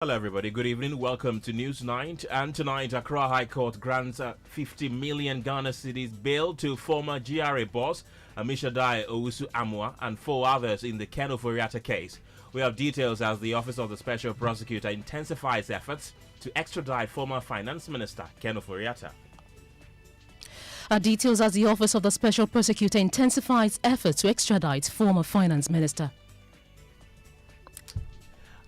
Hello everybody, good evening, welcome to NewsNight. And tonight Accra High Court grants a 50 million Ghana cedis bail to former GRA boss Ammishadai Owusu-Amoah and 4 others in the Ken Ofori-Atta case. We have details as the Office of the Special Prosecutor intensifies efforts to extradite former Finance Minister Ken Ofori-Atta. Details as the Office of the Special Prosecutor intensifies efforts to extradite former Finance Minister.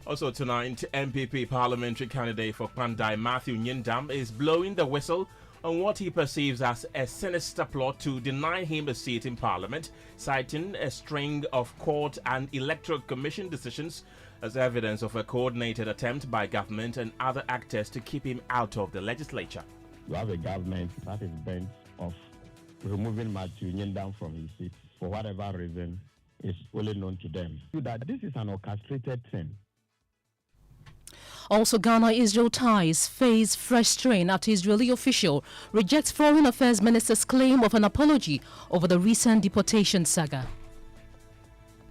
Also tonight, MPP parliamentary candidate for Pandai Nyindam is blowing the whistle on what he perceives as a sinister plot to deny him a seat in parliament, citing a string of court and electoral commission decisions as evidence of a coordinated attempt by government and other actors to keep him out of the legislature. You have a government that is bent of removing Nyindam from his seat for whatever reason is only known to them. That this is an orchestrated thing. Also, Ghana-Israel ties face fresh strain after Israeli official rejects Foreign Affairs Minister's claim of an apology over the recent deportation saga.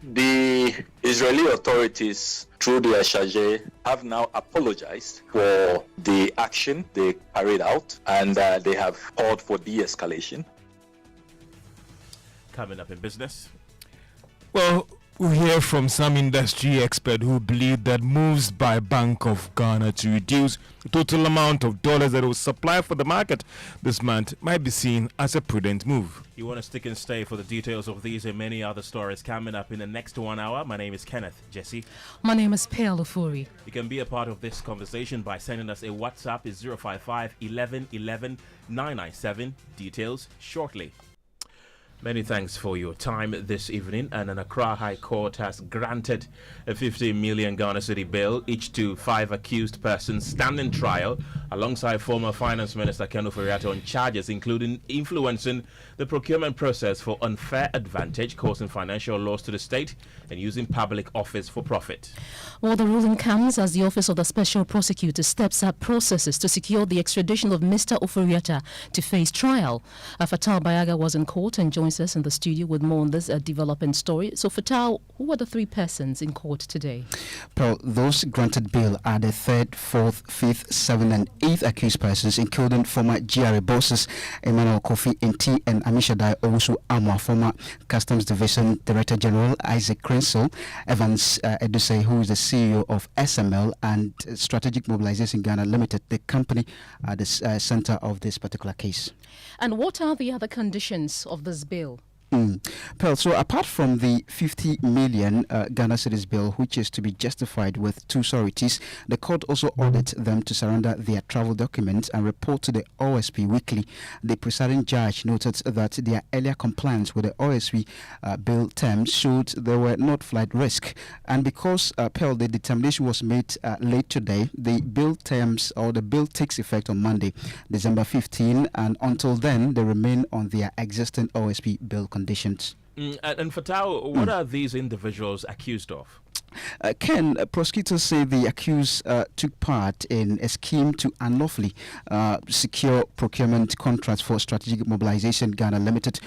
The Israeli authorities, through the Ex-GRA, have now apologized for the action they carried out, and they have called for de-escalation. Coming up in business. Well, we hear from some industry experts who believe that moves by Bank of Ghana to reduce the total amount of dollars that it will supply for the market this month might be seen as a prudent move. You want to stick and stay for the details of these and many other stories coming up in the next 1 hour. My name is Kenneth. Gyasi. My name is Pale Ofori. You can be a part of this conversation by sending us a WhatsApp. It's 055 11 11 997. Details shortly. Many thanks for your time this evening. And an Accra High Court has granted a 50 million Ghana cedi bail, each to 5 accused persons standing trial alongside former Finance Minister Ken Ofori-Atta on charges including influencing the procurement process for unfair advantage, causing financial loss to the state, and using public office for profit. Well, the ruling comes as the Office of the Special Prosecutor steps up processes to secure the extradition of Mr. Ofori-Atta to face trial. Fatal Bayaga was in court and joins us in the studio with more on this developing story. So, Fatal, who were the 3 persons in court today? Well, those granted bail are the 3rd, 4th, 5th, 7th and 8th accused persons, including former GRA bosses Emmanuel Kofi Nti and Ammishadai Owusu-Amoah, former Customs Division Director General Isaac Crensel, Evans Edusei, who is the CEO of SML, and Strategic Mobilization Ghana Limited, the company at the center of this particular case. And what are the other conditions of this bill? Pearl, so apart from the 50 million Ghana cedis bill, which is to be justified with 2 sureties, the court also ordered them to surrender their travel documents and report to the OSP weekly. The presiding judge noted that their earlier compliance with the OSP bill terms showed there were not flight risk. And because, Pearl, the determination was made late today, the bill terms or the bill takes effect on Monday, December 15, and until then, they remain on their existing OSP bill conditions. And Fatal, what are these individuals accused of? Ken, prosecutors say the accused took part in a scheme to unlawfully secure procurement contracts for Strategic Mobilization Ghana Limited,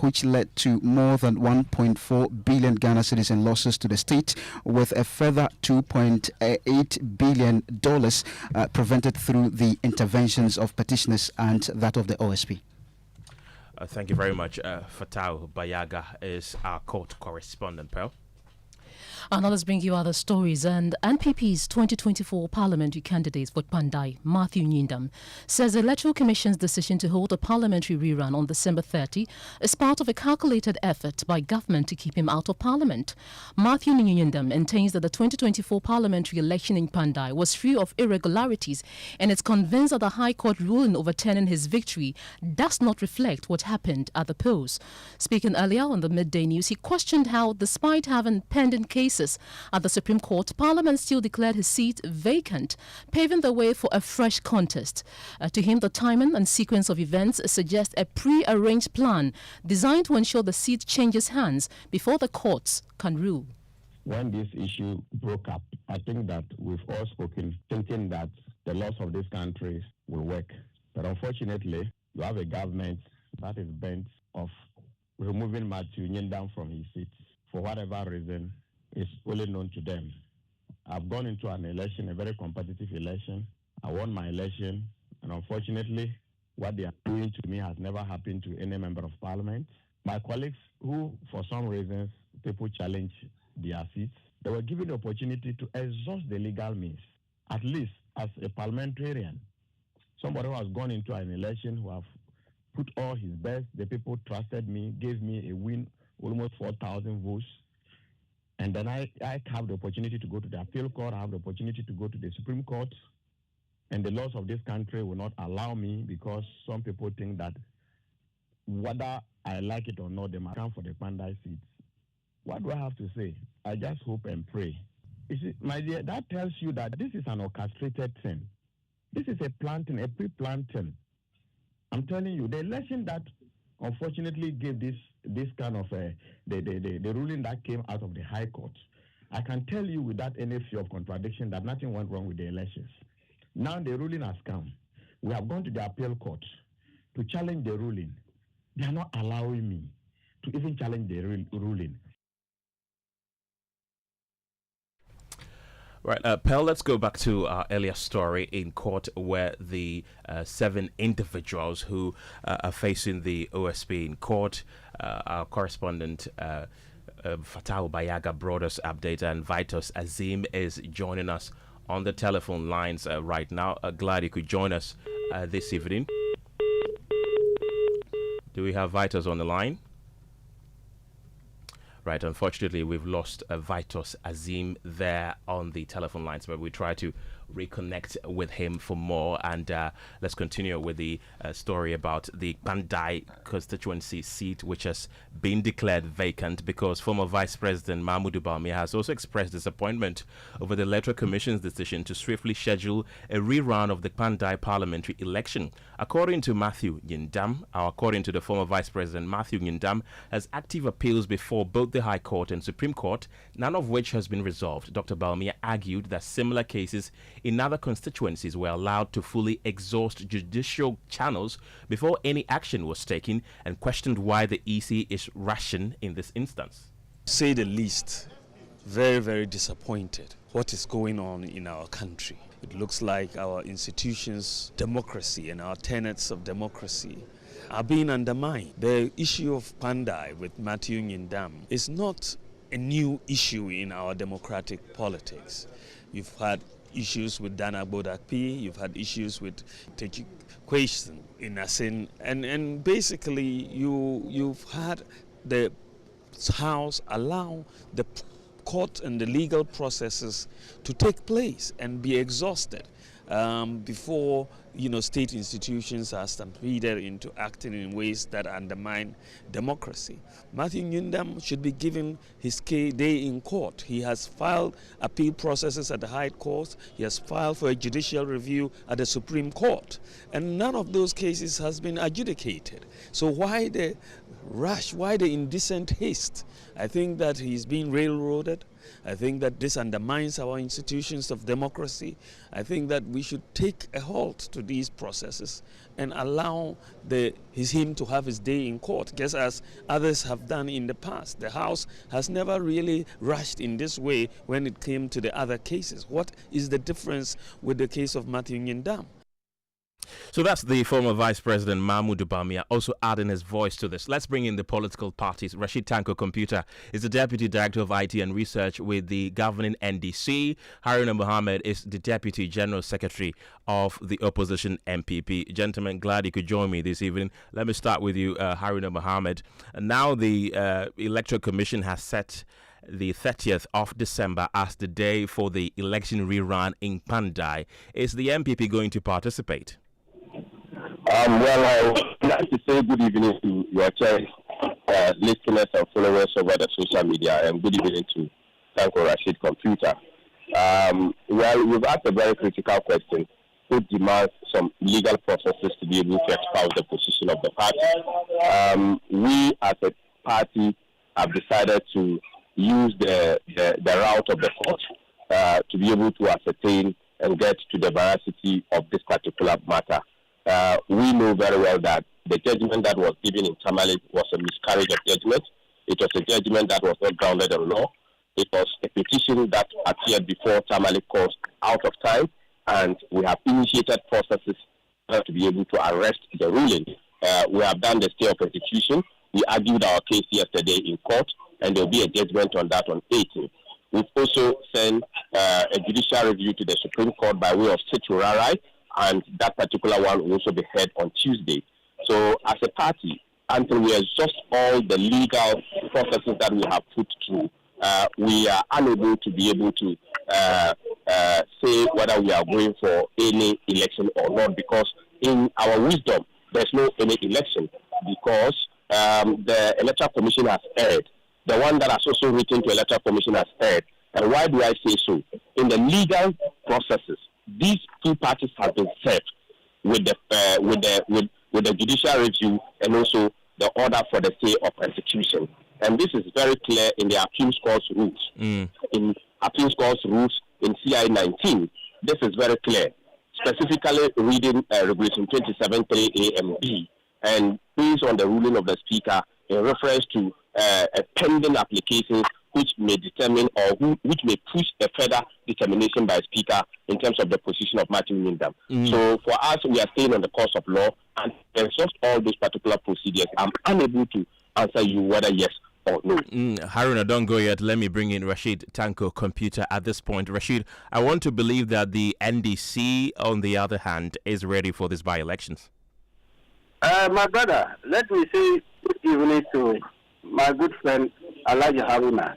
which led to more than 1.4 billion Ghana cedis in losses to the state, with a further $2.8 billion prevented through the interventions of petitioners and that of the OSP. Thank you very much. Fatal Bayaga is our court correspondent, Pearl. Now let's bring you other stories. And NPP's 2024 parliamentary candidate for Pandai, Nyindam, says the Electoral Commission's decision to hold a parliamentary rerun on December 30 is part of a calculated effort by government to keep him out of parliament. Nyindam maintains that the 2024 parliamentary election in Pandai was free of irregularities and is convinced that the High Court ruling overturning his victory does not reflect what happened at the polls. Speaking earlier on the midday news, he questioned how, despite having pending cases at the Supreme Court, Parliament still declared his seat vacant, paving the way for a fresh contest. To him, the timing and sequence of events suggest a pre-arranged plan designed to ensure the seat changes hands before the courts can rule. When this issue broke up, I think that we've all spoken thinking that the laws of this country will work. But unfortunately, you have a government that is bent of removing Nyindam from his seat for whatever reason is only known to them. I've gone into an election, a very competitive election. I won my election, and unfortunately, what they are doing to me has never happened to any member of parliament. My colleagues who, for some reasons, people challenge their seats, they were given the opportunity to exhaust the legal means. At least as a parliamentarian, somebody who has gone into an election, who have put all his best, the people trusted me, gave me a win, almost 4,000 votes. And then I have the opportunity to go to the appeal court, I have the opportunity to go to the Supreme Court, and the laws of this country will not allow me because some people think that whether I like it or not, they might come for the Pandai seats. What do I have to say? I just hope and pray. You see, my dear, that tells you that this is an orchestrated thing. This is a planting, a pre-planting. I'm telling you, the election that unfortunately gave this kind of the ruling that came out of the High Court, I can tell you without any fear of contradiction that nothing went wrong with the elections. Now the ruling has come. We have gone to the appeal court to challenge the ruling. They are not allowing me to even challenge the ruling. Right, Pearl, let's go back to our earlier story in court where the 7 individuals who are facing the OSP in court, our correspondent Fatau Bayaga brought us update, and Vitus Azim is joining us on the telephone lines right now. Glad you could join us this evening. Do we have Vitus on the line? Right, unfortunately, we've lost Vitus Azim there on the telephone lines, but we try to reconnect with him for more. And let's continue with the story about the Kpandai constituency seat, which has been declared vacant because former Vice President Mahmoud Bawumia has also expressed disappointment over the Electoral Commission's decision to swiftly schedule a rerun of the Kpandai parliamentary election. According to according to the former Vice President, Matthew Nyindam has active appeals before both the High Court and Supreme Court, none of which has been resolved. Dr. Bawumia argued that similar cases in other constituencies were allowed to fully exhaust judicial channels before any action was taken, and questioned why the EC is rushing in this instance. Say the least, very, very disappointed what is going on in our country. It looks like our institutions, democracy, and our tenets of democracy are being undermined. The issue of Pandai with Matthew Nyindam is not a new issue in our democratic politics. You've had issues with Dana Bodakpi, you've had issues with Techi Kweston in Asin, and basically you've had the House allow the court and the legal processes to take place and be exhausted before state institutions are stampeded into acting in ways that undermine democracy. Matthew Nyindam should be given his day in court. He has filed appeal processes at the High Court. He has filed for a judicial review at the Supreme Court, and none of those cases has been adjudicated. So why the rush? Why the indecent haste? I think that he's being railroaded. I think that this undermines our institutions of democracy. I think that we should take a halt to these processes and allow him to have his day in court, just as others have done in the past. The House has never really rushed in this way when it came to the other cases. What is the difference with the case of Matthew Nyindam? So that's the former Vice President Mahmoud Bawumia also adding his voice to this. Let's bring in the political parties. Rashid Tanko Computer is the Deputy Director of IT and Research with the governing NDC. Haruna Mohammed is the Deputy General Secretary of the opposition MPP. Gentlemen, glad you could join me this evening. Let me start with you, Haruna Mohammed. Now the Electoral Commission has set the 30th of December as the day for the election rerun in Pandai. Is the MPP going to participate? Well, I would like to say good evening to your choice listeners and followers over the social media, and good evening to Tanko Rashid Computer. Well, you've asked a very critical question, who demands some legal processes to be able to espouse the position of the party. We as a party have decided to use the route of the court to be able to ascertain and get to the veracity of this particular matter. We know very well that the judgment that was given in Tamale was a miscarriage of judgment. It was a judgment that was not grounded in law. It was a petition that appeared before Tamale Court out of time, and we have initiated processes to be able to arrest the ruling. We have done the stay of execution. We argued our case yesterday in court, and there will be a judgment on that on 18th. We've also sent a judicial review to the Supreme Court by way of certiorari, and that particular one will also be heard on Tuesday. So as a party, until we exhaust all the legal processes that we have put through, we are unable to be able to say whether we are going for any election or not, because in our wisdom, there's no any election, because the Electoral Commission has erred. The one that has also written to Electoral Commission has erred. And why do I say so? In the legal processes, these two parties have been served with the judicial review and also the order for the stay of execution. And this is very clear in the appeals court's rules. In appeals court's rules in CI 19, this is very clear. Specifically reading Regulation 27(3)A and B, and based on the ruling of the Speaker in reference to a pending application which may determine or which may push a further determination by Speaker in terms of the position of Martin Nyindam. So for us, we are staying on the course of law, and exhaust all those particular procedures. I'm unable to answer you whether yes or no. Haruna, don't go yet. Let me bring in Rashid Tanko Computer at this point. Rashid, I want to believe that the NDC, on the other hand, is ready for these by-elections. My brother, let me say good evening to my good friend Elijah Haruna.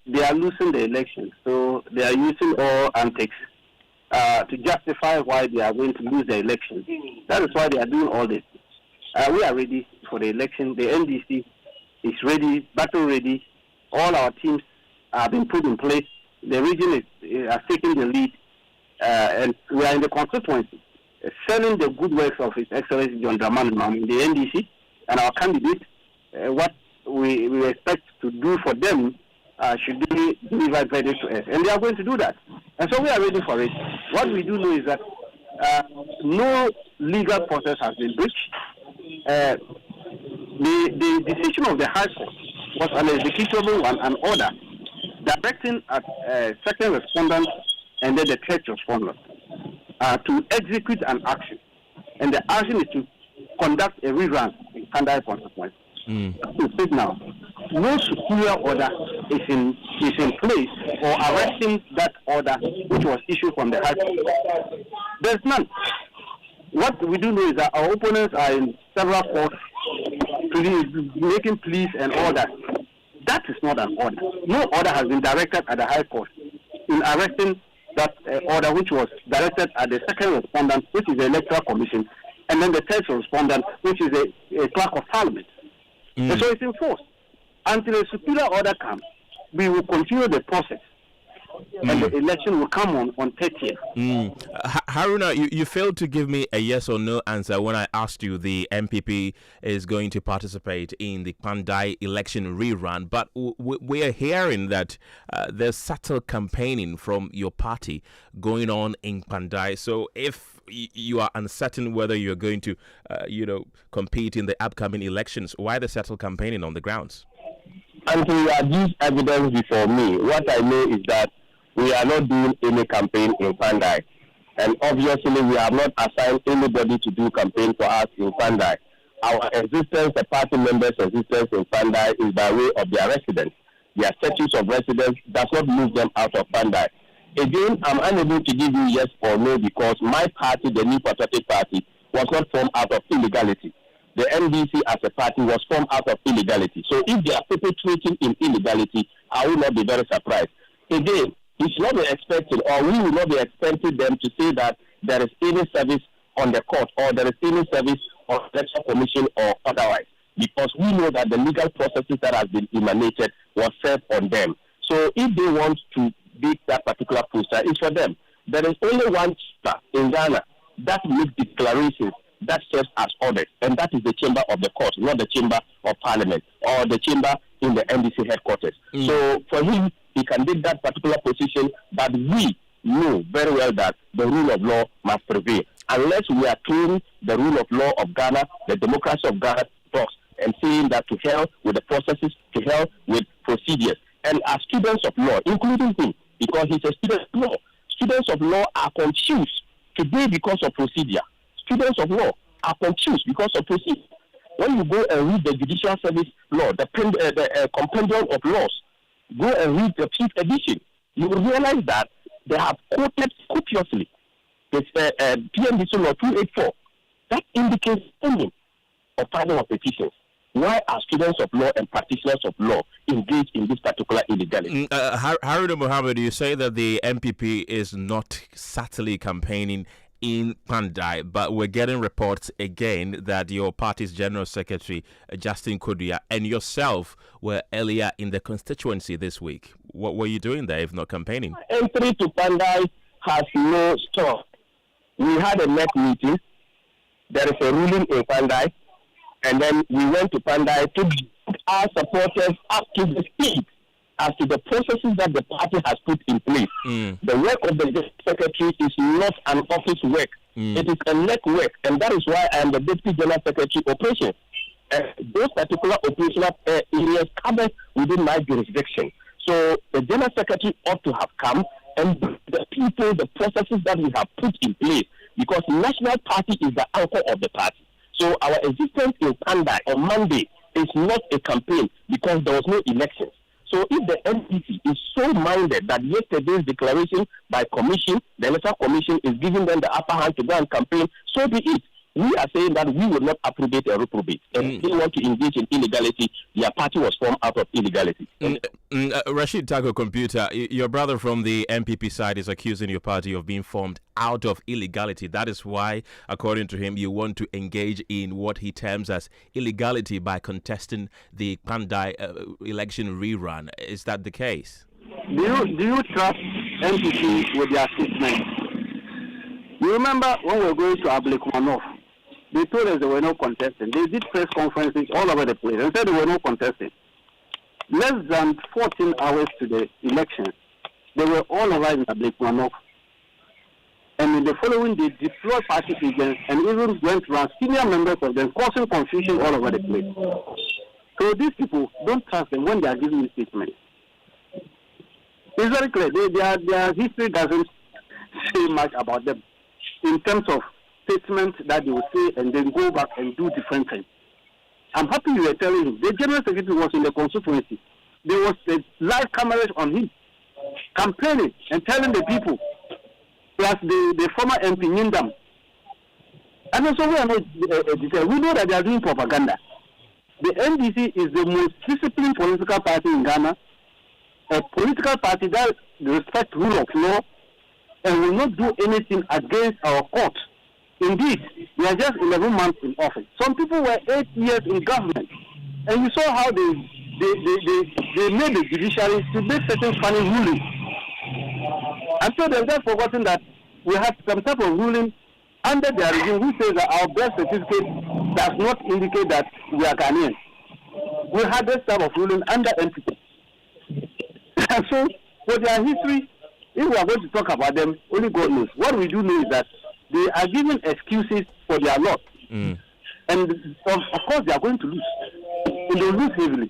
They are losing the election, so they are using all antics to justify why they are going to lose the election. That is why they are doing all this. We are ready for the election. The NDC is ready, battle ready. All our teams have been put in place. The region has taken the lead, and we are in the constituency, selling the good works of His Excellency John Dramani Mahama in the NDC and our candidate. What we expect to do for them should be delivered ready to us, and they are going to do that. And so we are ready for it. What we do know is that no legal process has been breached. The decision of the High Court was an executable one, an order directing at second respondent and then the third respondent to execute an action. And the action is to conduct a rerun in Pandai consequence. To speak now, no superior order is in place for arresting that order which was issued from the High Court. There's none. What we do know is that our opponents are in several courts making pleas and orders. That is not an order. No order has been directed at the High Court in arresting that order which was directed at the second respondent, which is the Electoral Commission, and then the third respondent, which is a clerk of Parliament. And so it's enforced. Until a superior order comes, we will continue the process. And the election will come on 30th. Haruna, you failed to give me a yes or no answer when I asked you the MPP is going to participate in the Kpandai election rerun, but we are hearing that there's subtle campaigning from your party going on in Kpandai. So if you are uncertain whether you're going to, compete in the upcoming elections, why the subtle campaigning on the grounds? Until you have this evidence before me, what I know is that we are not doing any campaign in Pandai. And obviously, we have not assigned anybody to do campaign for us in Pandai. Our existence, the party members' existence in Pandai is by way of their residence. Their status of residence does not move them out of Pandai. Again, I'm unable to give you yes or no because my party, the New Patriotic Party, was not formed out of illegality. The NDC as a party was formed out of illegality. So if they are perpetrating in illegality, I will not be very surprised. Again, we should not be expecting, or we will not be expecting them to say that there is any service on the court, or there is any service on the Election Commission, or otherwise, because we know that the legal processes that have been emanated was served on them. So if they want to beat that particular poster, it's for them. There is only one chamber in Ghana that makes declarations that serves as orders, and that is the chamber of the court, not the chamber of parliament or the chamber in the NDC headquarters. So for him, he can take that particular position, but we know very well that the rule of law must prevail. Unless we are clearing the rule of law of Ghana, the democracy of Ghana talks, and saying that to hell with the processes, to hell with procedures. And as students of law, including him, because he's a student of law, students of law are confused today because of procedure. Students of law are confused because of procedure. When you go and read the Judicial Service Law, the Compendium of Laws, go and read the 5th edition, you will realize that they have quoted copiously this PMDC Law 284. That indicates ending of filing of petitions. Why are students of law and practitioners of law engaged in this particular illegality? Haruna Mohammed, you say that the MPP is not subtly campaigning in Pandai, but we're getting reports again that your party's General Secretary, Justin Kodua, and yourself were earlier in the constituency this week. What were you doing there if not campaigning? Entry to Pandai has no stop. We had a NEC meeting. There is a ruling in Pandai, and then we went to Pandai to get our supporters up to the speed as to the processes that the party has put in place. The work of the General Secretary is not an office work. It is a NEC work, and that is why I am the Deputy General Secretary Operations. Those particular operational areas covered within my jurisdiction. So the General Secretary ought to have come and the people, the processes that we have put in place, because the National Party is the anchor of the party. So our existence in Pandai on Monday is not a campaign because there was no elections. So if the NPC is so minded that yesterday's declaration by commission, the electoral commission is giving them the upper hand to go and campaign, so be it. We are saying that we will not approbate and reprobate. And if they want to engage in illegality, their party was formed out of illegality. Rashid Tago Computer, your brother from the MPP side is accusing your party of being formed out of illegality. That is why, according to him, you want to engage in what he terms as illegality by contesting the Pandai election rerun. Is that the case? Do you trust MPP with their statement? You remember when we were going to Ablekumanov, they told us there were no contestants. They did press conferences all over the place and said there were no contestants. Less than 14 hours to the election, they were all arrived in Ablekumanov. And in the following day, deployed party agents and even went around senior members of them, causing confusion all over the place. So these people, don't trust them when they are giving you statements. It's very clear. Their history doesn't say much about them in terms of statements that they will say and then go back and do different things. I'm happy you were telling him. The General Secretary was in the constituency. There was the live cameras on him, campaigning and telling the people, plus the former MP Nyindam. And also we are not we know that they are doing propaganda. The NDC is the most disciplined political party in Ghana, a political party that respects rule of law and will not do anything against our court. Indeed, we are just 11 months in office. Some people were 8 years in government, and you saw how they made the judiciary to make certain funny rulings. And so they've just forgotten that we have some type of ruling under their regime who says that our birth certificate does not indicate that we are Ghanaians. We had this type of ruling under NPP. And so, for their history, if we are going to talk about them, only God knows. What we do know is that they are giving excuses for their loss. And of course, they are going to lose. And they lose heavily.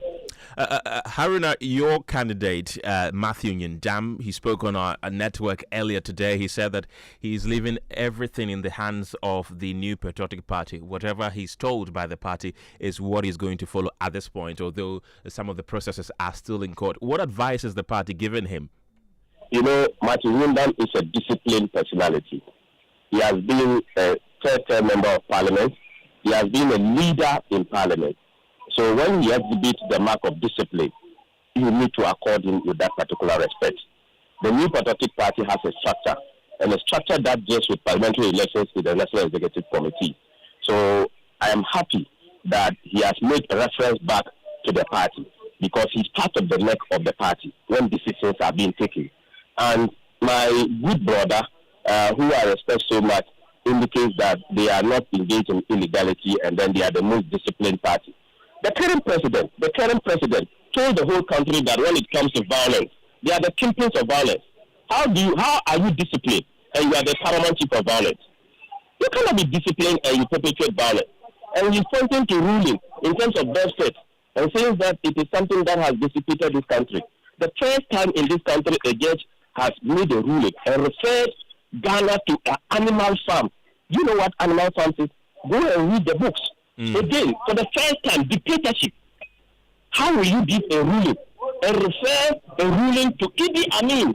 Haruna, your candidate, Matthew Nyindam, he spoke on our network earlier today. He said that he's leaving everything in the hands of the New Patriotic Party. Whatever he's told by the party is what he's going to follow at this point, although some of the processes are still in court. What advice is the party giving him? You know, Matthew Nyindam is a disciplined personality. He has been a third-term member of parliament. He has been a leader in parliament. So when he exhibits the mark of discipline, you need to accord him with that particular respect. The New Patriotic Party has a structure, and a structure that deals with parliamentary elections is the National Executive Committee. So I am happy that he has made a reference back to the party because he's part of the neck of the party when decisions are being taken. And my good brother, who I respect so much, indicates that they are not engaged in illegality and then they are the most disciplined party. The current president told the whole country that when it comes to violence, they are the kingpins of violence. How are you disciplined and you are the paramount chief of violence? You cannot be disciplined and you perpetuate violence. And he's pointing to ruling in terms of birth and saying that it is something that has dissipated this country. the first time in this country a judge has made a ruling and referred Ghana to an animal farm. You know what animal farms is? Go and read the books. Again, for the first time, dictatorship. How will you give a ruling and refer a ruling to Idi Amin?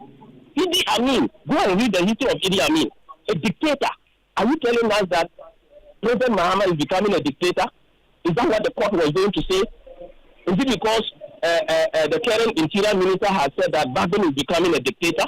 Idi Amin. Go and read the history of Idi Amin. A dictator. Are you telling us that President Mahama is becoming a dictator? Is that what the court was going to say? Is it because the current interior minister has said that Bagbin is becoming a dictator?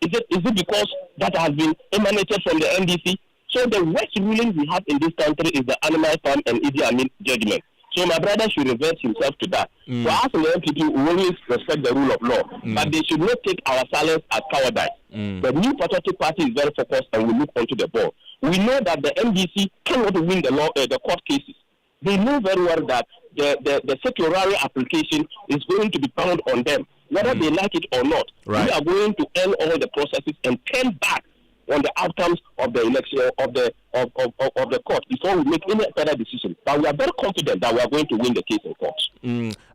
Is it because that has been emanated from the NDC? So the worst ruling we have in this country is the animal farm and Idi Amin judgment. So my brother should revert himself to that. For us in the NPP, we always respect the rule of law, but they should not take our silence as cowardice. The New Patriotic Party is very focused and will look onto the ball. We know that the NDC cannot win the court cases. They know very well that the certiorari application is going to be found on them, whether they like it or not. Right. We are going to end all the processes and turn back on the outcomes of the election of the court before we make any further decision. But we are very confident that we are going to win the case in court.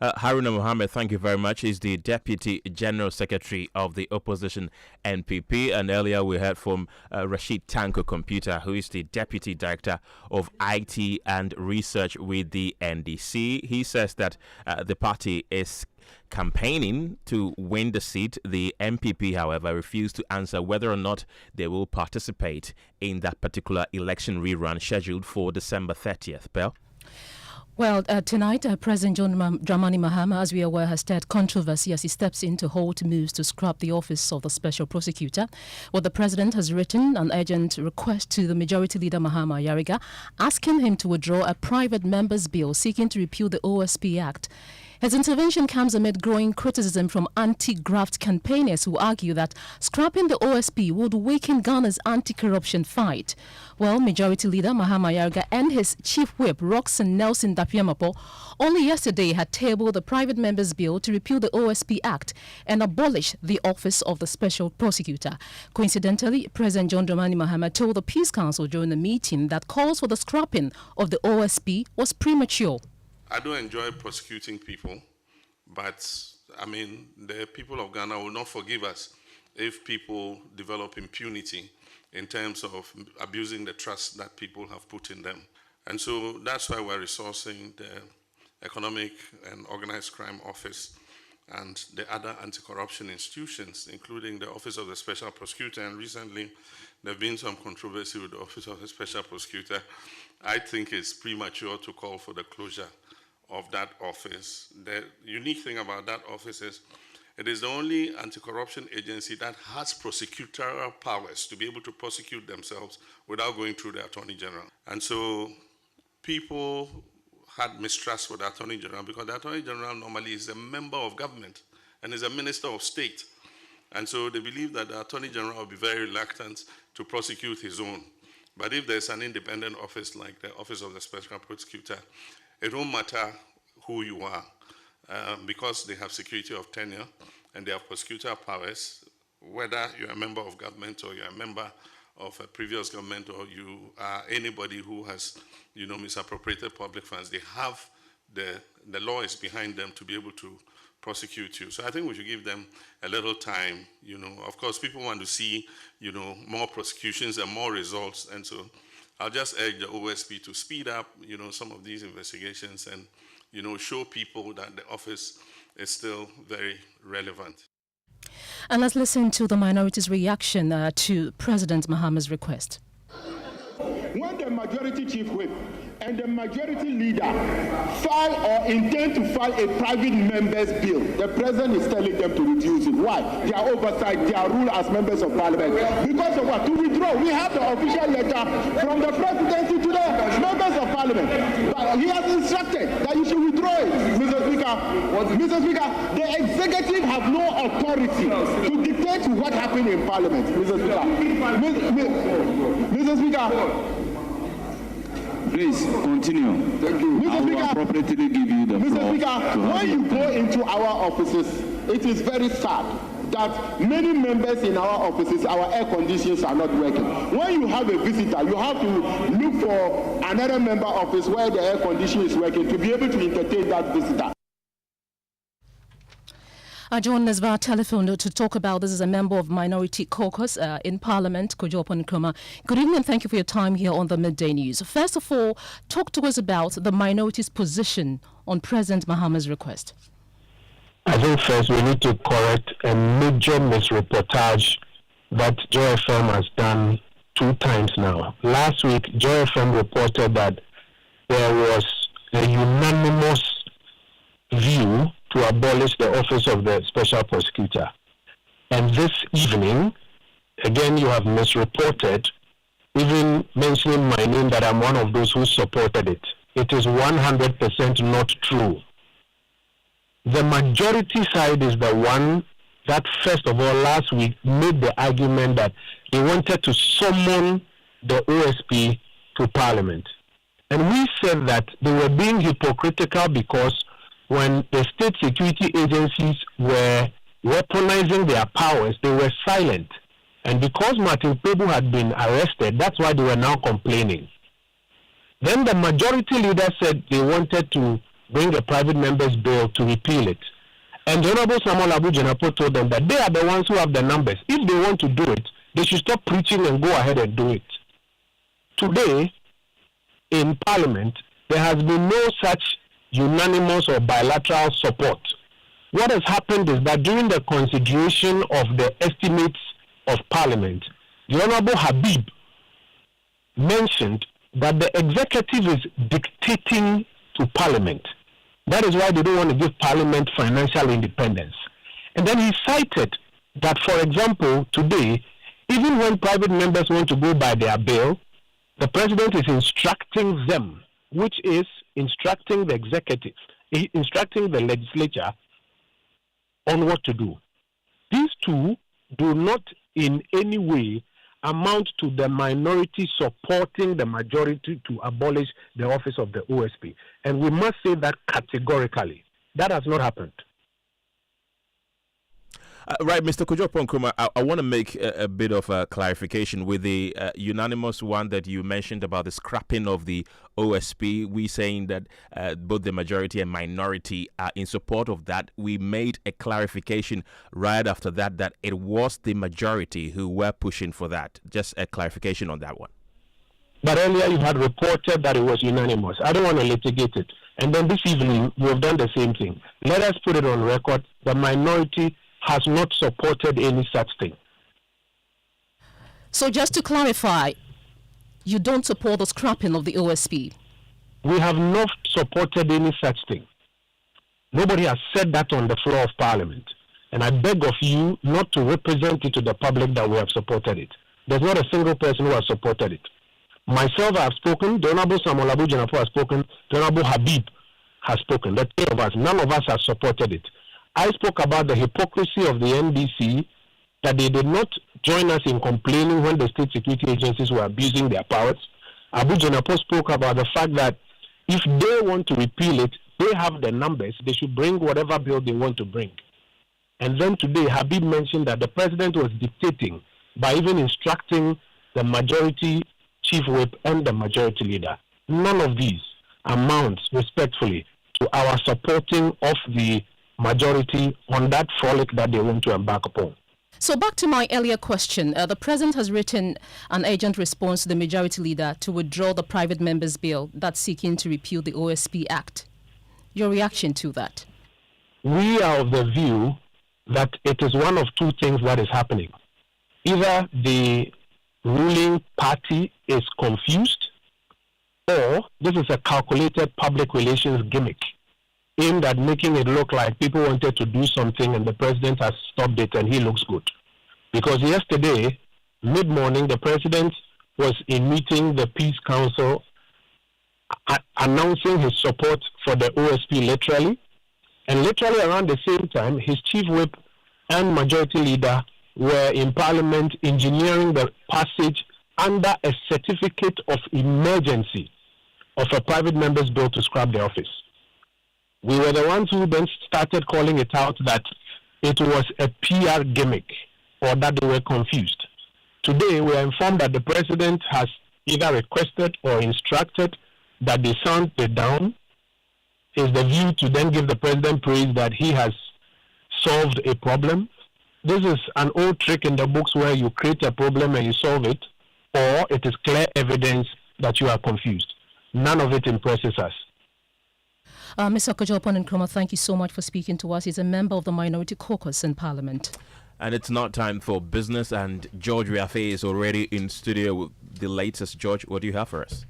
Haruna Mohammed, thank you very much. He's the Deputy General Secretary of the Opposition NPP. And earlier we heard from Rashid Tanko Computer, who is the Deputy Director of IT and Research with the NDC. He says that the party is campaigning to win the seat. The MPP, however, refused to answer whether or not they will participate in that particular election rerun scheduled for December 30th. Bell? Well, tonight, President John Dramani Mahama, as we are aware, has stirred controversy as he steps in to halt moves to scrap the office of the Special Prosecutor. Well, the President has written an urgent request to the Majority Leader Mahama Yariga, asking him to withdraw a private member's bill seeking to repeal the OSP Act. His intervention comes amid growing criticism from anti-graft campaigners who argue that scrapping the OSP would weaken Ghana's anti-corruption fight. Well, Majority Leader Mahama Yariga and his Chief Whip, Roxanne Nelson Dapiamapo, only yesterday had tabled the private members' bill to repeal the OSP Act and abolish the office of the Special Prosecutor. Coincidentally, President John Dramani Mahama told the Peace Council during the meeting that calls for the scrapping of the OSP was premature. I don't enjoy prosecuting people, but I mean, the people of Ghana will not forgive us if people develop impunity in terms of abusing the trust that people have put in them. And so that's why we're resourcing the Economic and Organized Crime Office and the other anti-corruption institutions, including the Office of the Special Prosecutor. And recently, there have been some controversy with the Office of the Special Prosecutor. I think it's premature to call for the closure of that office. The unique thing about that office is it is the only anti-corruption agency that has prosecutorial powers to be able to prosecute themselves without going through the Attorney General. And so people had mistrust for the Attorney General because the Attorney General normally is a member of government and is a minister of state. And so they believe that the Attorney General will be very reluctant to prosecute his own. But if there's an independent office like the Office of the Special Prosecutor, it won't matter who you are, because they have security of tenure and they have prosecutorial powers, whether you're a member of government or you're a member of a previous government or you are anybody who has, misappropriated public funds. They have the law is behind them to be able to prosecute you. So I think we should give them a little time. Of course, people want to see, more prosecutions and more results, and so I'll just urge the OSP to speed up, some of these investigations and, show people that the office is still very relevant. And let's listen to the minority's reaction to President Mahama's request. When the majority chief whip and the majority leader file or intend to file a private member's bill, the president is telling them to reduce it. Why? Their oversight, their rule as members of parliament. Because of what? To withdraw. We have the official letter from the presidency to the members of parliament. But he has instructed that you should withdraw it. Mr. Speaker, the executive have no authority to dictate what happened in parliament, Mr. Speaker. Mr. Speaker. Please continue. Thank you. I will appropriately give you the floor. Mr. Speaker, when you go into our offices, it is very sad that many members in our offices, our air conditions are not working. When you have a visitor, you have to look for another member office where the air condition is working to be able to entertain that visitor. Joining us via telephone to talk about this is a member of Minority Caucus in Parliament, Kojo Nkrumah. Good evening and thank you for your time here on the Midday News. First of all, talk to us about the minority's position on President Mahama's request. I think first we need to correct a major misreportage that Joy FM has done 2 times now. Last week, Joy FM reported that there was a unanimous view to abolish the office of the Special Prosecutor. And this evening, again, you have misreported, even mentioning my name that I'm one of those who supported it. It is 100% not true. The majority side is the one that, first of all, last week made the argument that they wanted to summon the OSP to Parliament. And we said that they were being hypocritical because when the state security agencies were weaponizing their powers, they were silent. And because Martin Pebu had been arrested, that's why they were now complaining. Then the majority leader said they wanted to bring a private member's bill to repeal it. And the Honorable Samuel Abu-Jenapo told them that they are the ones who have the numbers. If they want to do it, they should stop preaching and go ahead and do it. Today, in Parliament, there has been no such unanimous or bilateral support. What has happened is that during the consideration of the estimates of Parliament, the Honorable Habib mentioned that the executive is dictating to Parliament. That is why they don't want to give Parliament financial independence. And then he cited that, for example, today, even when private members want to go by their bill, the President is instructing them, which is instructing the executive, instructing the legislature on what to do. These two do not in any way amount to the minority supporting the majority to abolish the office of the OSP. And we must say that categorically. That has not happened. Right, Mr. Kojo Nkrumah, I want to make a bit of a clarification with the unanimous one that you mentioned about the scrapping of the OSP. We saying that both the majority and minority are in support of that. We made a clarification right after that it was the majority who were pushing for that. Just a clarification on that one. But earlier you had reported that it was unanimous. I don't want to litigate it. And then this evening you have done the same thing. Let us put it on record. The minority has not supported any such thing. So just to clarify, you don't support the scrapping of the OSP? We have not supported any such thing. Nobody has said that on the floor of Parliament. And I beg of you not to represent it to the public that we have supported it. There's not a single person who has supported it. Myself, I have spoken. The Honorable Samuel Abu-Jenapo has spoken. The Honorable Habib has spoken. The 3 of us, none of us have supported it. I spoke about the hypocrisy of the NDC, that they did not join us in complaining when the state security agencies were abusing their powers. Abu-Jenapo spoke about the fact that if they want to repeal it, they have the numbers. They should bring whatever bill they want to bring. And then today, Habib mentioned that the president was dictating by even instructing the majority chief whip and the majority leader. None of these amounts, respectfully, to our supporting of the majority on that frolic that they want to embark upon. So back to my earlier question, the president has written an urgent response to the majority leader to withdraw the private members' bill that's seeking to repeal the OSP Act. Your reaction to that? We are of the view that it is one of 2 things that is happening. Either the ruling party is confused, or this is a calculated public relations gimmick aimed at making it look like people wanted to do something and the president has stopped it and he looks good. Because yesterday, mid-morning, the president was in meeting the Peace Council announcing his support for the OSP literally. And literally around the same time, his chief whip and majority leader were in Parliament engineering the passage under a certificate of emergency of a private member's bill to scrap the office. We were the ones who then started calling it out that it was a PR gimmick or that they were confused. Today, we are informed that the president has either requested or instructed that they sound it down. Is the view to then give the president praise that he has solved a problem. This is an old trick in the books where you create a problem and you solve it, or it is clear evidence that you are confused. None of it impresses us. Mr. Kojo Nkrumah, thank you so much for speaking to us. He's a member of the Minority Caucus in Parliament. And it's not time for business, and George Riafe is already in studio with the latest. George, what do you have for us?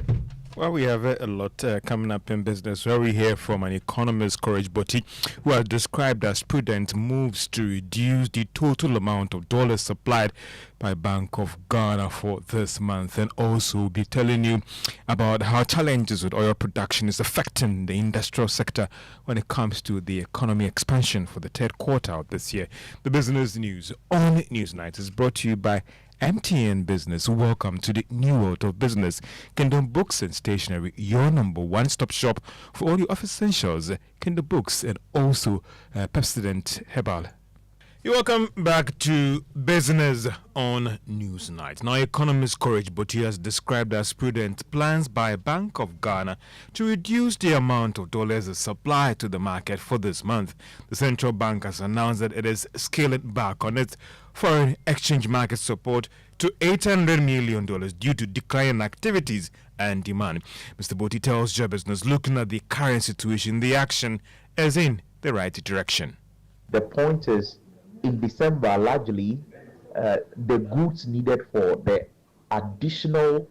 Well, we have a lot coming up in business, where we hear from an economist, Courage Boti, who has described as prudent moves to reduce the total amount of dollars supplied by Bank of Ghana for this month, and also be telling you about how challenges with oil production is affecting the industrial sector when it comes to the economy expansion for the third quarter of this year. The business news on NewsNight is brought to you by MTN Business. Welcome to the new world of business. Kingdom Books and Stationery, your number one-stop shop for all your office essentials. Kingdom Books and also Pepsodent Herbal. You're welcome back to Business on Newsnight. Now, economist Courage Boti has described as prudent plans by Bank of Ghana to reduce the amount of dollars supplied to the market for this month. The central bank has announced that it is scaling back on its foreign exchange market support to $800 million due to declining activities and demand. Mr. Boti tells Joy Business, looking at the current situation, the action is in the right direction. The point is, in December, largely, the goods needed for the additional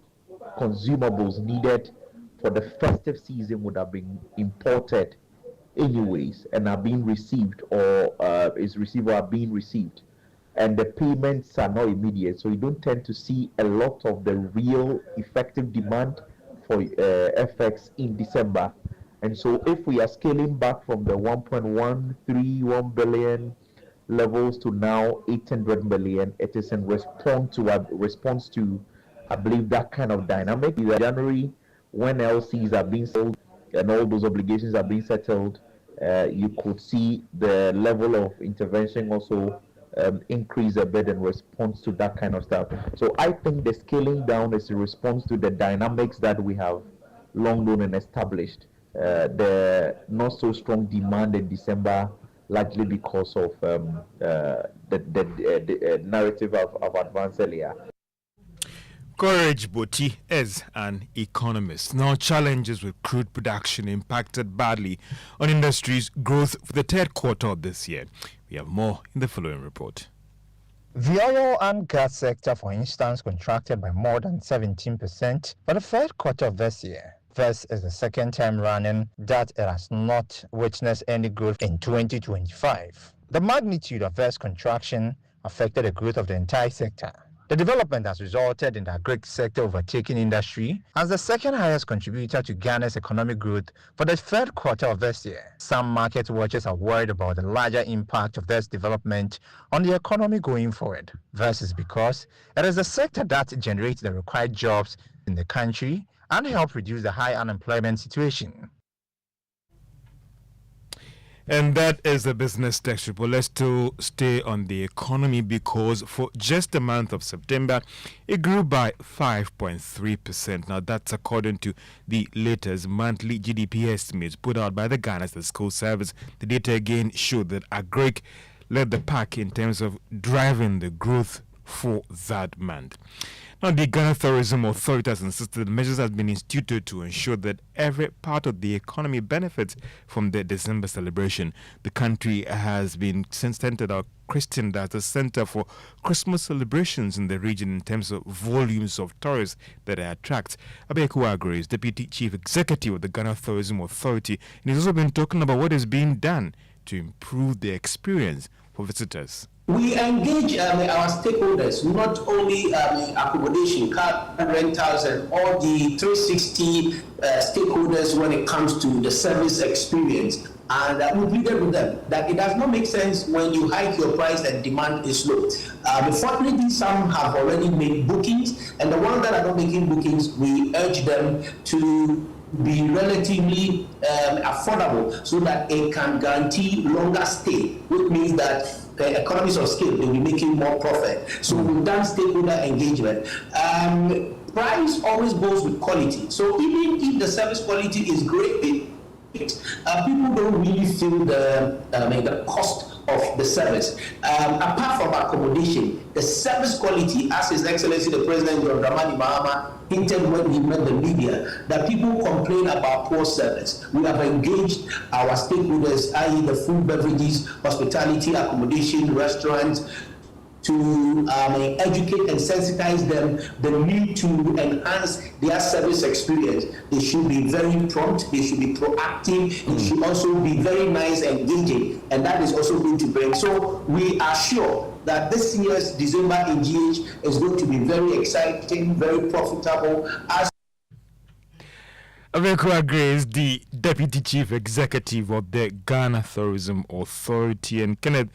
consumables needed for the festive season would have been imported anyways and are being received or is received or are being received. And the payments are not immediate, so you don't tend to see a lot of the real effective demand for FX in December. And so if we are scaling back from the 1.131 billion levels to now 800 million, it is in response to, I believe, that kind of dynamic. In January, when LCs are being sold and all those obligations are being settled, you could see the level of intervention also increase a bit in response to that kind of stuff. So I think the scaling down is a response to the dynamics that we have long known and established. The not so strong demand in December, largely because of the narrative I've advanced earlier. Courage Boti is an economist. Now, challenges with crude production impacted badly on industry's growth for the third quarter of this year. We have more in the following report. The oil and gas sector, for instance, contracted by more than 17% for the third quarter of this year. This is the second time running that it has not witnessed any growth in 2025. The magnitude of this contraction affected the growth of the entire sector. The development has resulted in the agri sector overtaking industry as the second highest contributor to Ghana's economic growth for the third quarter of this year. Some market watchers are worried about the larger impact of this development on the economy going forward. This is because it is the sector that generates the required jobs in the country and help reduce the high unemployment situation. And that is the business text report. Let's still stay on the economy, because for just the month of September, it grew by 5.3%. Now, that's according to the latest monthly GDP estimates put out by the Ghana Statistical Service. The data again showed that agri led the pack in terms of driving the growth for that month. Now, the Ghana Tourism Authority has insisted that measures have been instituted to ensure that every part of the economy benefits from the December celebration. The country has been centered or christened as a center for Christmas celebrations in the region in terms of volumes of tourists that it attracts. Abeku Agre is Deputy Chief Executive of the Ghana Tourism Authority, and he's also been talking about what is being done to improve the experience for visitors. We engage our stakeholders, not only accommodation, car rentals, and all the 360 stakeholders when it comes to the service experience. And we pleaded with them that it does not make sense when you hike your price and demand is low. Fortunately, some have already made bookings, and the ones that are not making bookings, we urge them to be relatively affordable so that it can guarantee longer stay, which means that the economies of scale will be making more profit. So we've done stakeholder engagement. Price always goes with quality. So even if the service quality is great, people don't really feel the cost of the service. Apart from accommodation, the service quality, as His Excellency the President John Dramani Mahama hinted when he met the media, that people complain about poor service. We have engaged our stakeholders, i.e. the food, beverages, hospitality, accommodation, restaurants, to educate and sensitize them the need to enhance their service experience. They should be very prompt, they should be proactive, it should also be very nice and engaging, and that is also going to bring. So we are sure that this year's December in GH is going to be very exciting, very profitable. As Accra Grace, the Deputy Chief Executive of the Ghana Tourism Authority, and Kenneth,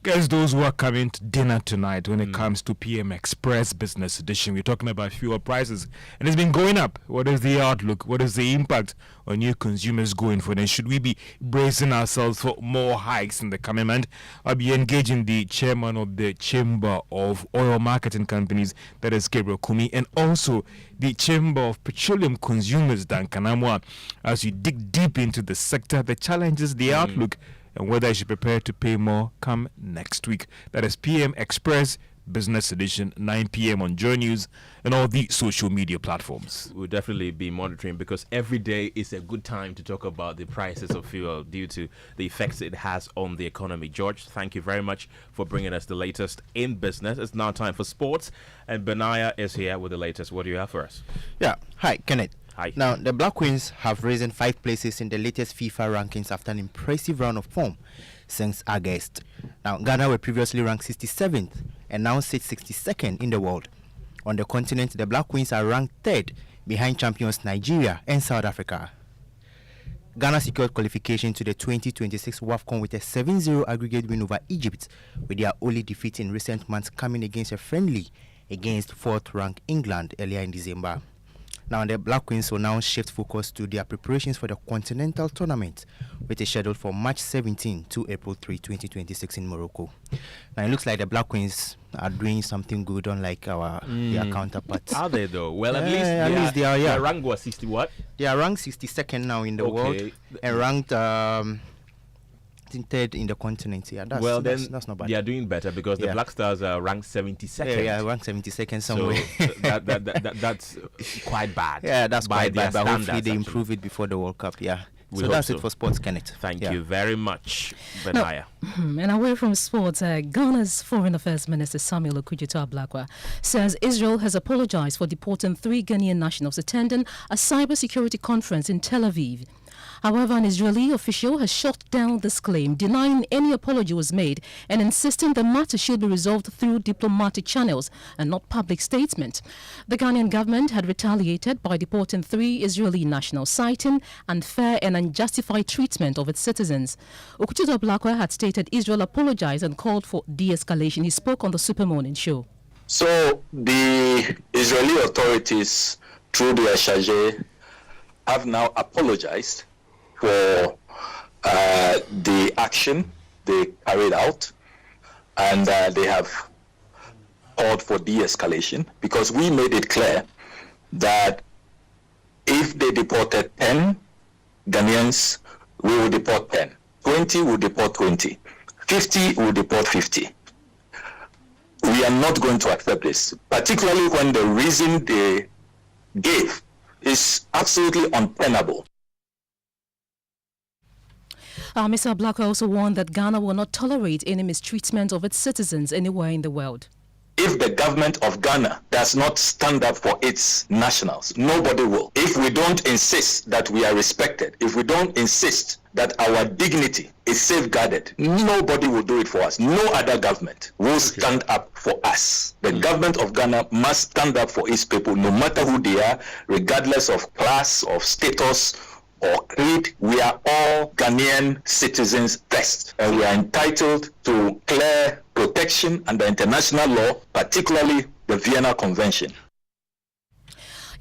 guys, those who are coming to dinner tonight when it comes to PM Express Business Edition, we're talking about fuel prices, and it's been going up. What is the outlook? What is the impact on new consumers going forward? And should we be bracing ourselves for more hikes in the coming month? I'll be engaging the chairman of the Chamber of Oil Marketing Companies, that is Gabriel Kumi, and also the Chamber of Petroleum Consumers, Dan Kanamwa, as we dig deep into the sector, the challenges, the outlook, and whether I should prepare to pay more come next week. That is PM Express Business Edition, 9 p.m. on JoyNews and all the social media platforms. We'll definitely be monitoring, because every day is a good time to talk about the prices of fuel due to the effects it has on the economy. George, thank you very much for bringing us the latest in business. It's now time for sports, and Benaya is here with the latest. What do you have for us? Yeah, hi, Kenneth. Hi. Now, the Black Queens have risen 5 places in the latest FIFA rankings after an impressive round of form since August. Now, Ghana were previously ranked 67th and now sit 62nd in the world. On the continent, the Black Queens are ranked 3rd behind champions Nigeria and South Africa. Ghana secured qualification to the 2026 WAFCON with a 7-0 aggregate win over Egypt, with their only defeat in recent months coming against a friendly against 4th-ranked England earlier in December. Now, the Black Queens will now shift focus to their preparations for the Continental Tournament, which is scheduled for March 17 to April 3, 2026 in Morocco. Now, it looks like the Black Queens are doing something good, unlike their counterparts. Are they, though? Well, at least they are, yeah. Their rank was 60 what? They are ranked 62nd now in the world, and ranked 3rd in the continent. Yeah, that's not bad. They are doing better, because the Black Stars are ranked 72nd. Yeah, ranked 72nd somewhere. So that's quite bad. Yeah, that's quite bad. But hopefully they actually improve it before the World Cup. Yeah. We So that's hope it for sports, Kenneth. Thank you very much, Benaya. And away from sports, Ghana's Foreign Affairs Minister Samuel Okudzeto-Ablakwa says Israel has apologized for deporting 3 Ghanaian nationals attending a cybersecurity conference in Tel Aviv. However, an Israeli official has shut down this claim, denying any apology was made and insisting the matter should be resolved through diplomatic channels and not public statement. The Ghanaian government had retaliated by deporting 3 Israeli nationals, citing unfair and unjustified treatment of its citizens. Okudzeto-Ablakwa had stated Israel apologized and called for de-escalation. He spoke on the Super Morning Show. So the Israeli authorities, through the Ex-GRA, have now apologized for the action they carried out, and they have called for de-escalation, because we made it clear that if they deported 10 Ghanaians, we will deport 10. 20 will deport 20. 50 will deport 50. We are not going to accept this, particularly when the reason they gave is absolutely untenable. Mr. Ablakwa also warned that Ghana will not tolerate any mistreatment of its citizens anywhere in the world. If the government of Ghana does not stand up for its nationals, nobody will. If we don't insist that we are respected, if we don't insist that our dignity is safeguarded, nobody will do it for us. No other government will stand up for us. The government of Ghana must stand up for its people, no matter who they are, regardless of class, of status, or creed. We are all Ghanaian citizens first, and we are entitled to clear protection under international law, particularly the Vienna Convention.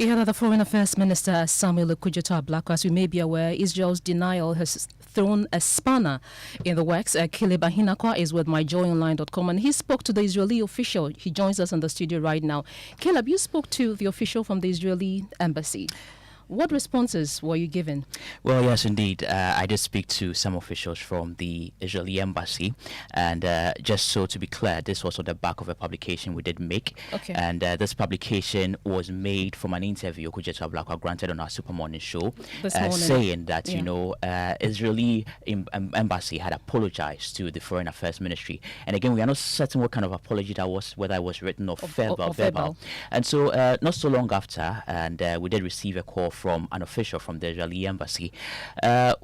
Yeah, the Foreign Affairs Minister Samuel Okudzeto-Ablakwa, as we may be aware, Israel's denial has thrown a spanner in the works. Caleb Ahinakwa is with myjoyonline.com, and he spoke to the Israeli official. He joins us in the studio right now. Caleb, you spoke to the official from the Israeli embassy. What responses were you given? Well, yes, indeed. I did speak to some officials from the Israeli embassy, and just so to be clear, this was on the back of a publication we did make. Okay. And this publication was made from an interview Kujetu Ablakwa granted on our Super Morning show, saying that, Israeli embassy had apologized to the Foreign Affairs Ministry. And again, we are not certain what kind of apology that was, whether it was written or verbal. And so not so long after, and we did receive a call from an official from the Israeli embassy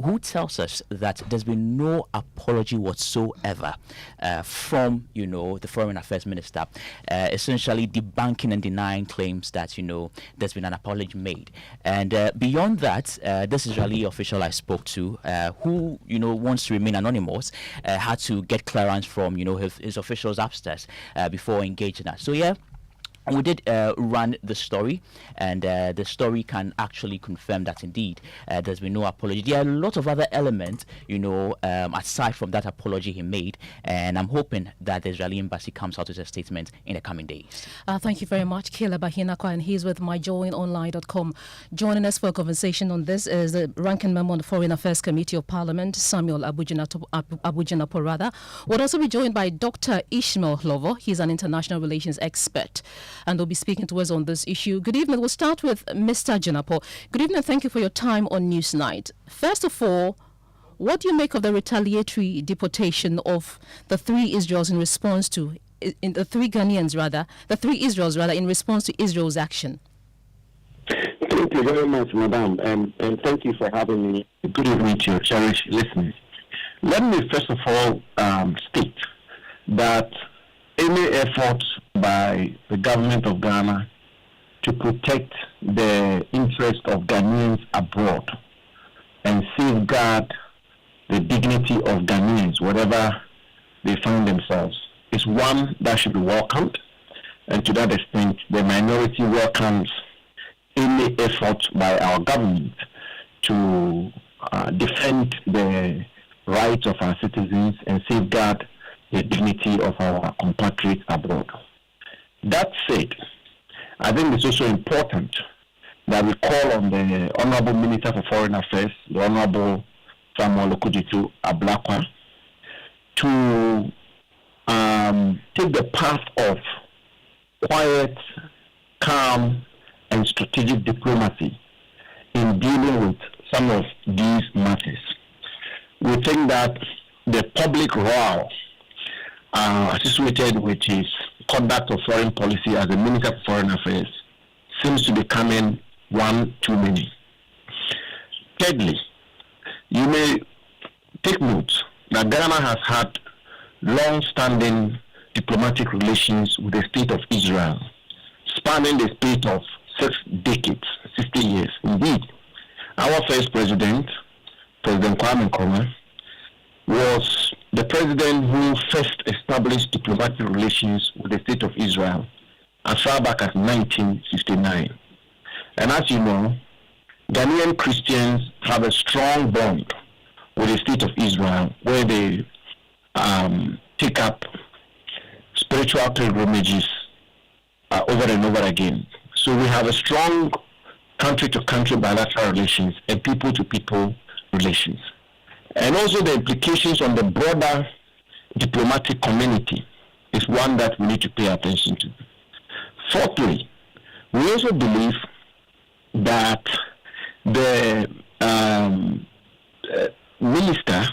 who tells us that there's been no apology whatsoever from, the Foreign Affairs Minister, essentially debunking and denying claims that, there's been an apology made. And beyond that, this Israeli official I spoke to, who, wants to remain anonymous, had to get clearance from, his officials upstairs before engaging us. So, yeah. We did run the story, and the story can actually confirm that indeed there's been no apology. There are a lot of other elements, aside from that apology he made, and I'm hoping that the Israeli embassy comes out with a statement in the coming days. Thank you very much, Kila Bahinakwa, and he's with myjoinonline.com. Joining us for a conversation on this is the ranking member on the Foreign Affairs Committee of Parliament, Samuel Abujinapo. We'll also be joined by Dr. Ishmael Lovo. He's an international relations expert, and they'll be speaking to us on this issue. Good evening. We'll start with Mr. Jinapo. Good evening. Thank you for your time on Newsnight. First of all, what do you make of the retaliatory deportation of the three Israels in response to, the three Israels in response to Israel's action? Thank you very much, Madam, and thank you for having me. Good evening to your cherished listeners. Let me first of all state that any effort by the government of Ghana to protect the interest of Ghanaians abroad and safeguard the dignity of Ghanaians, wherever they find themselves, is one that should be welcomed. And to that extent, the minority welcomes any effort by our government to defend the rights of our citizens and safeguard the dignity of our compatriots abroad. That said, I think it's also important that we call on the Honorable Minister for Foreign Affairs, the Honorable Samuel Ablakwa, to take the path of quiet, calm, and strategic diplomacy in dealing with some of these matters. We think that the public row associated with his conduct of foreign policy as a Minister for Foreign Affairs seems to be becoming one too many. Thirdly, you may take note that Ghana has had long-standing diplomatic relations with the State of Israel, spanning the space of 6 decades, 60 years. Indeed, our first president, President Kwame Nkrumah, was the president who first established diplomatic relations with the State of Israel as far back as 1959. And as you know, Ghanaian Christians have a strong bond with the State of Israel, where they take up spiritual pilgrimages over and over again. So we have a strong country-to-country bilateral relations and people-to-people relations. And also the implications on the broader diplomatic community is one that we need to pay attention to. Fourthly, we also believe that the minister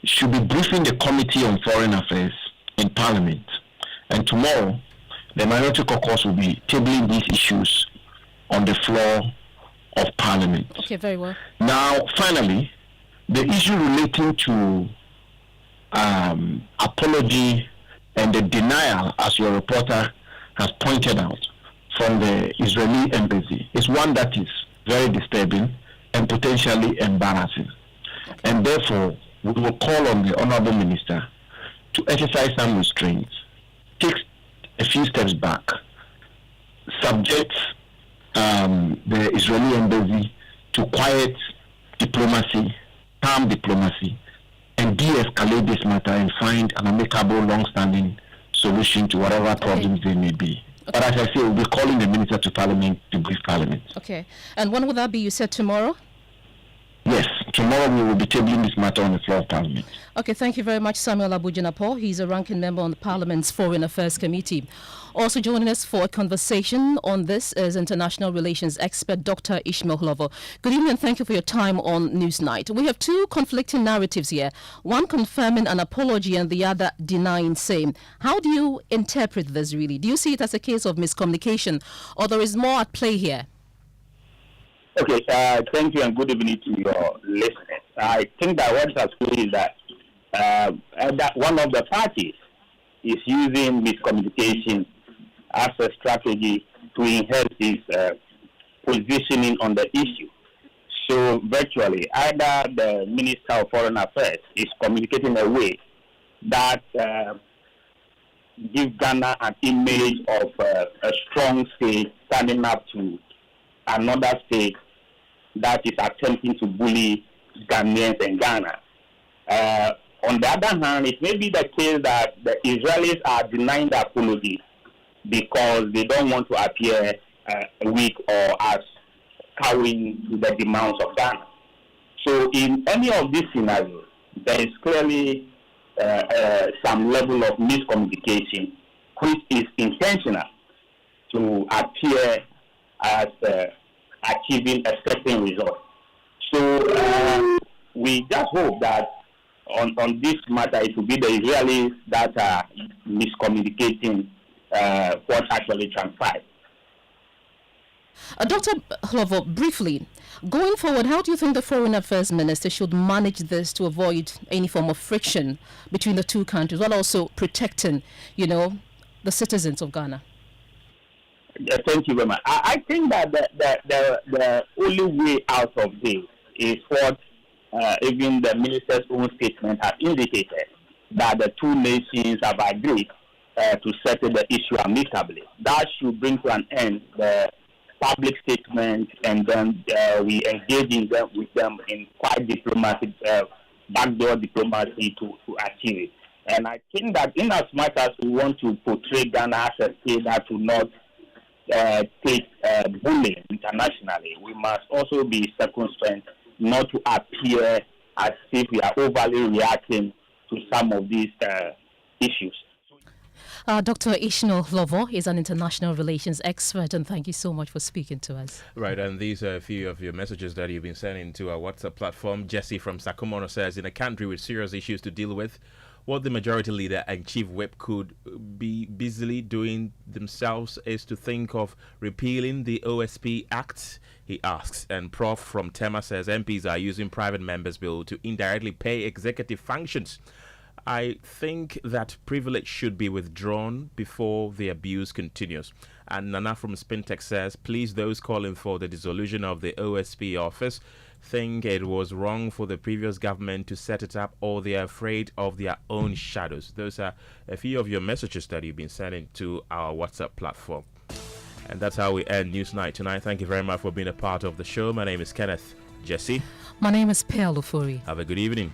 should be briefing the Committee on Foreign Affairs in Parliament. And tomorrow, the Minority Caucus will be tabling these issues on the floor of Parliament. Okay, very well. Now, finally, the issue relating to apology and the denial, as your reporter has pointed out, from the Israeli embassy is one that is very disturbing and potentially embarrassing. Okay. And therefore, we will call on the Honorable Minister to exercise some restraints, take a few steps back, subject the Israeli embassy to quiet diplomacy, calm diplomacy, and de-escalate this matter and find an amicable, long-standing solution to whatever problems there may be. But as I say, we'll be calling the Minister to Parliament to brief Parliament. Okay. And when will that be? You said tomorrow? Yes, tomorrow we will be tabling this matter on the floor of Parliament. Okay, thank you very much, Samuel Abujinapo. He's a ranking member on the Parliament's Foreign Affairs Committee. Also joining us for a conversation on this is international relations expert Dr. Ishmael Hlovo. Good evening and thank you for your time on Newsnight. We have two conflicting narratives here, one confirming an apology and the other denying same. How do you interpret this really? Do you see it as a case of miscommunication or there is more at play here? Okay, thank you and good evening to your listeners. I think that what has happened is that one of the parties is using miscommunication as a strategy to enhance its positioning on the issue. So virtually, either the Minister of Foreign Affairs is communicating a way that gives Ghana an image of a strong state standing up to another state that is attempting to bully Ghanaians and Ghana. On the other hand, it may be the case that the Israelis are denying the apology because they don't want to appear weak or as cowing to the demands of Ghana. So in any of these scenarios, there is clearly some level of miscommunication which is intentional to appear as achieving a certain result. So we just hope that on this matter it will be the Israelis that are miscommunicating what actually transpired. Dr. Hlovo, briefly, going forward, how do you think the Foreign Affairs Minister should manage this to avoid any form of friction between the two countries while also protecting, the citizens of Ghana? Thank you very much. I think that the only way out of this is what even the minister's own statement has indicated, that the two nations have agreed to settle the issue amicably. That should bring to an end the public statement, and then we engage with them in quite diplomatic, backdoor diplomacy to achieve it. And I think that in as much as we want to portray Ghana as a state that will not take bullying internationally, we must also be circumspect not to appear as if we are overly reacting to some of these issues. Dr. Ishmael Hlovo is an international relations expert, and thank you so much for speaking to us. Right, and these are a few of your messages that you've been sending to our WhatsApp platform. Gyasi from Sakomono says, in a country with serious issues to deal with, what the majority leader and chief whip could be busily doing themselves is to think of repealing the OSP Act, he asks. And Prof from Tema says MPs are using private members' bill to indirectly pay executive functions. I think that privilege should be withdrawn before the abuse continues. And Nana from Spintex says, please, those calling for the dissolution of the OSP office think it was wrong for the previous government to set it up, or they are afraid of their own shadows. Those are a few of your messages that you've been sending to our WhatsApp platform. And that's how we end Newsnight tonight. Thank you very much for being a part of the show. My name is Kenneth. Gyasi. My name is Pearl Ofori. Have a good evening.